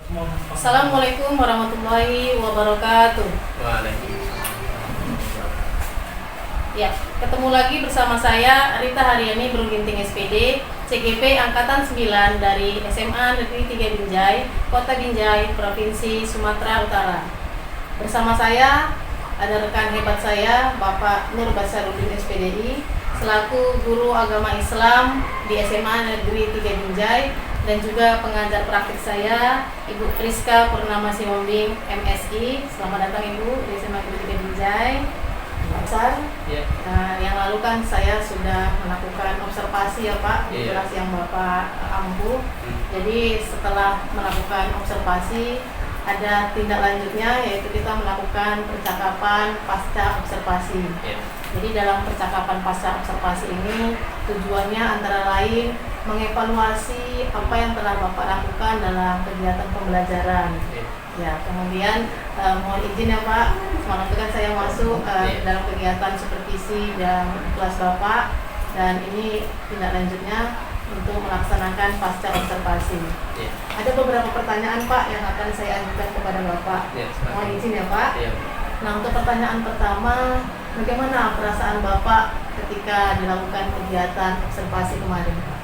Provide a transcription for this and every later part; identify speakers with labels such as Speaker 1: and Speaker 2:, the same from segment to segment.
Speaker 1: Assalamualaikum warahmatullahi wabarakatuh.
Speaker 2: Waalaikumsalam.
Speaker 1: Ya, ketemu lagi bersama saya Rita Haryani Berunginting SPD, CGP Angkatan 9 dari SMA Negeri 3 Binjai, Kota Binjai, Provinsi Sumatera Utara. Bersama saya ada rekan hebat saya, Bapak Nur Basarudin SPDI, selaku guru agama Islam di SMA Negeri 3 Binjai, dan juga pengajar praktik saya, Ibu Priska Purnama Sihombing, MSI. Selamat datang Ibu di SMA Negeri 3 Binjai. Pak, yang lalu kan saya sudah melakukan observasi ya Pak di kelas yang Bapak ampuh. Jadi setelah melakukan observasi ada tindak lanjutnya, yaitu kita melakukan percakapan pasca observasi. Jadi dalam percakapan pasca observasi ini tujuannya antara lain mengevaluasi apa yang telah Bapak lakukan dalam kegiatan pembelajaran. Ya, kemudian mohon izin ya Pak, semalam itu kan saya masuk dalam kegiatan supervisi dan kelas Bapak, dan ini tindak lanjutnya untuk melaksanakan pasca observasi. Ada beberapa pertanyaan Pak yang akan saya ajukan kepada Bapak. Mohon izin ya Pak. Nah, untuk pertanyaan pertama, bagaimana perasaan Bapak ketika dilakukan kegiatan observasi kemarin Pak?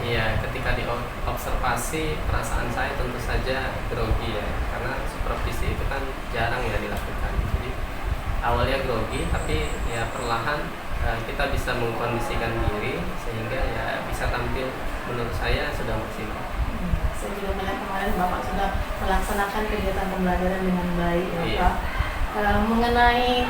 Speaker 2: Iya, ketika diobservasi perasaan saya tentu saja grogi ya, karena supervisi itu kan jarang ya dilakukan. Jadi awalnya grogi, tapi ya perlahan kita bisa mengkondisikan diri sehingga ya bisa tampil menurut saya sudah maksimal.
Speaker 1: Saya juga melihat kemarin Bapak sudah melaksanakan kegiatan pembelajaran dengan baik ya Pak. Mengenai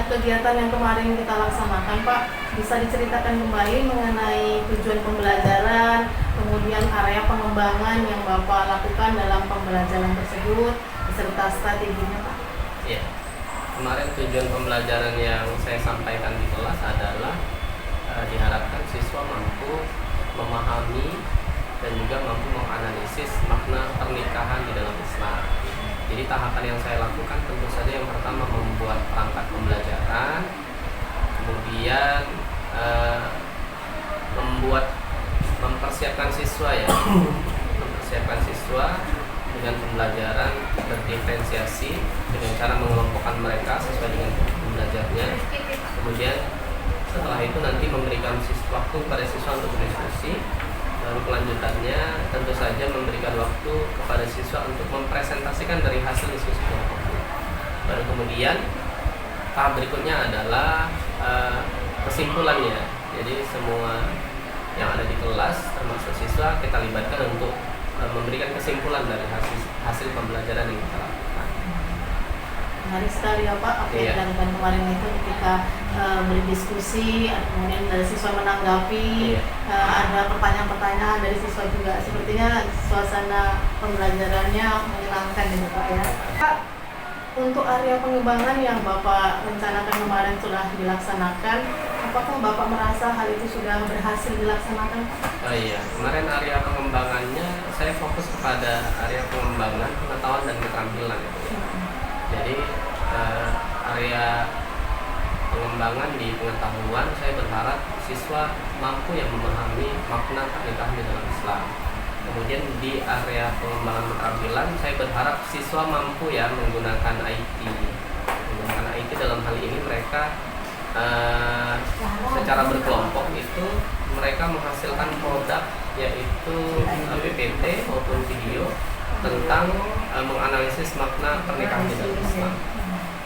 Speaker 1: kegiatan yang kemarin kita laksanakan Pak, bisa diceritakan kembali mengenai tujuan pembelajaran, kemudian area pengembangan yang Bapak lakukan dalam pembelajaran tersebut, beserta strateginya Pak?
Speaker 2: Iya, kemarin tujuan pembelajaran yang saya sampaikan di kelas adalah diharapkan siswa mampu memahami dan juga mampu menganalisis makna pernikahan di dalam Islam. Jadi tahapan yang saya lakukan tentu saja yang pertama membuat perangkat pembelajaran, kemudian mempersiapkan siswa ya, mempersiapkan siswa dengan pembelajaran berdiferensiasi dengan cara mengelompokkan mereka sesuai dengan pembelajarnya. Kemudian setelah itu nanti memberikan waktu pada siswa untuk berdiskusi. Lalu kelanjutannya tentu saja memberikan waktu kepada siswa untuk mempresentasikan dari hasil diskusi kelompok. Baru kemudian tahap berikutnya adalah kesimpulannya. Jadi semua yang ada di kelas termasuk siswa kita libatkan untuk memberikan kesimpulan dari hasil pembelajaran yang kita lakukan.
Speaker 1: Menarik sekali ya Pak, apa yang dilakukan kemarin itu ketika berdiskusi, kemudian dari siswa menanggapi, ada pertanyaan-pertanyaan dari siswa juga. Sepertinya suasana pembelajarannya menyenangkan ya Pak ya. Pak, untuk area pengembangan yang Bapak rencanakan kemarin sudah dilaksanakan, apakah Bapak merasa hal itu sudah berhasil dilaksanakan Pak?
Speaker 2: Oh iya, kemarin area pengembangannya saya fokus kepada area pengembangan pengetahuan dan keterampilan ya. Jadi area pengembangan di pengetahuan saya berharap siswa mampu yang memahami makna pernikahan di dalam Islam. Kemudian di area pengembangan keterampilan saya berharap siswa mampu ya menggunakan IT. Menggunakan IT dalam hal ini mereka secara berkelompok itu mereka menghasilkan produk yaitu PPT maupun video tentang menganalisis makna pernikahan di dalam Islam.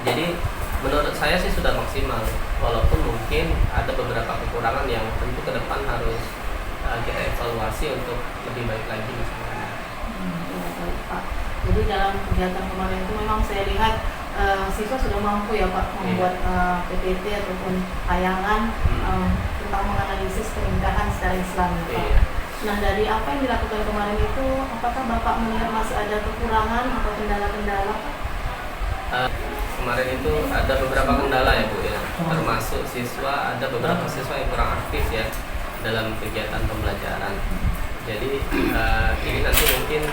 Speaker 2: Jadi menurut saya sih sudah maksimal, walaupun mungkin ada beberapa kekurangan yang tentu ke depan harus kita evaluasi untuk lebih baik lagi misalnya.
Speaker 1: Baik Pak. Jadi dalam kegiatan kemarin itu memang saya lihat siswa sudah mampu ya Pak membuat PPT ataupun tayangan tentang menganalisis pernikahan secara Islam ya Pak. Nah, dari apa yang dilakukan kemarin itu, apakah Bapak melihat masih ada kekurangan atau kendala-kendala Pak?
Speaker 2: Kemarin itu ada beberapa kendala ya Bu ya, termasuk siswa, ada beberapa siswa yang kurang aktif ya dalam kegiatan pembelajaran. Jadi ini nanti mungkin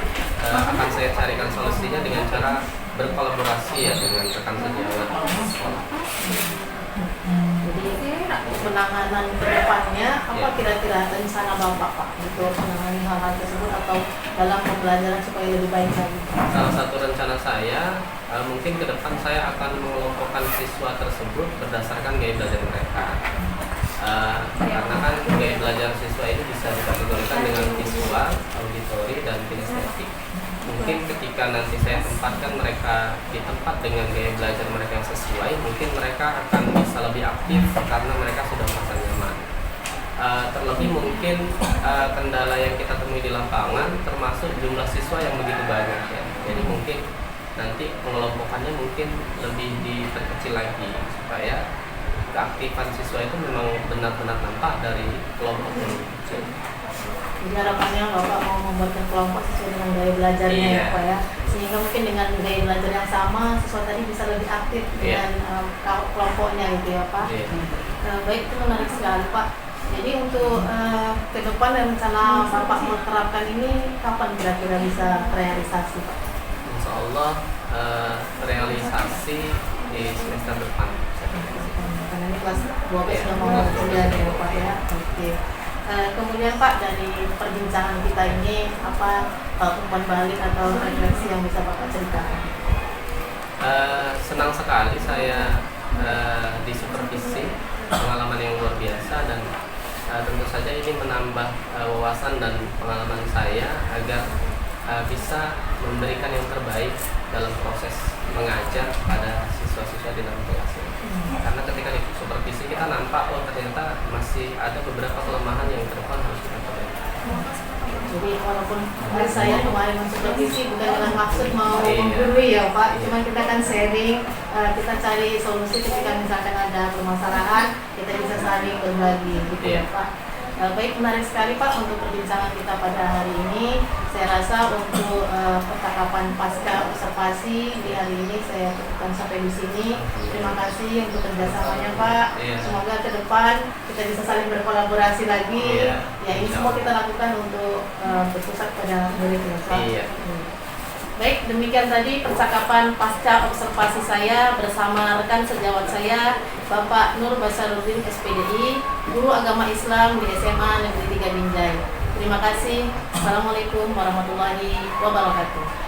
Speaker 2: akan saya carikan solusinya dengan cara berkolaborasi ya dengan rekan sejawat sekolah.
Speaker 1: Jadi penanganan ke depannya apa kira-kira rencana Bapak Pak untuk menangani hal-hal tersebut atau dalam pembelajaran supaya lebih baik lagi?
Speaker 2: Salah satu rencana saya mungkin ke depan saya akan mengelompokkan siswa tersebut berdasarkan gaya belajar mereka. Karena kan gaya belajar siswa ini bisa dikategorikan dengan visual, auditori, dan kinestetik. Mungkin ketika nanti saya tempatkan mereka di tempat dengan gaya belajar mereka yang sesuai, mungkin mereka akan bisa lebih aktif karena mereka sudah merasa nyaman. Terlebih mungkin kendala yang kita temui di lapangan termasuk jumlah siswa yang begitu banyak ya. Jadi mungkin nanti pengelompokannya mungkin lebih diperkecil lagi supaya keaktifan siswa itu memang benar-benar nampak dari kelompok yang kecil.
Speaker 1: Jadi harapannya Bapak mau membuatkan kelompok sesuai dengan gaya belajarnya ya Pak ya, sehingga mungkin dengan gaya belajar yang sama siswa tadi bisa lebih aktif dengan kelompoknya gitu ya Pak. Baik, itu menarik sekali Pak. Jadi untuk ke depan rencana Bapak menerapkan ini kapan kira-kira bisa realisasi Pak?
Speaker 2: Insya Allah realisasi di semester depan.
Speaker 1: Karena ini kelas 12 sudah mau kuliah ya Pak ya. Oke. Kemudian Pak, dari perbincangan kita ini apa umpan balik atau refleksi yang bisa Bapak ceritakan?
Speaker 2: Senang sekali saya disupervisi, pengalaman yang luar biasa, dan tentu saja ini menambah wawasan dan pengalaman saya agar bisa memberikan yang terbaik dalam proses mengajar pada siswa-siswa di dalam kelas ini. Karena ketika di supervisi kita nampak ternyata masih ada beberapa kelemahan yang ke depan harus kita perbaiki.
Speaker 1: Jadi walaupun saya kemarin mensupervisi bukan dengan maksud mau menggurui ya Pak, cuma kita kan sharing, kita cari solusi ketika misalkan ada permasalahan, kita bisa saling berbagi gitu ya Pak. Baik, menarik sekali Pak untuk perbincangan kita pada hari ini. Saya rasa untuk percakapan pasca observasi di hari ini saya cukupkan sampai di sini. Terima kasih untuk kerjasamanya Pak. Semoga ke depan kita bisa saling berkolaborasi lagi. Ya, ini semua kita lakukan untuk berpusat pada murid ya Pak. Baik, demikian tadi percakapan pasca observasi saya bersama rekan sejawat saya, Bapak Nur Basaruddin SPDI, Guru Agama Islam di SMA Negeri 3 Binjai. Terima kasih. Assalamualaikum warahmatullahi wabarakatuh.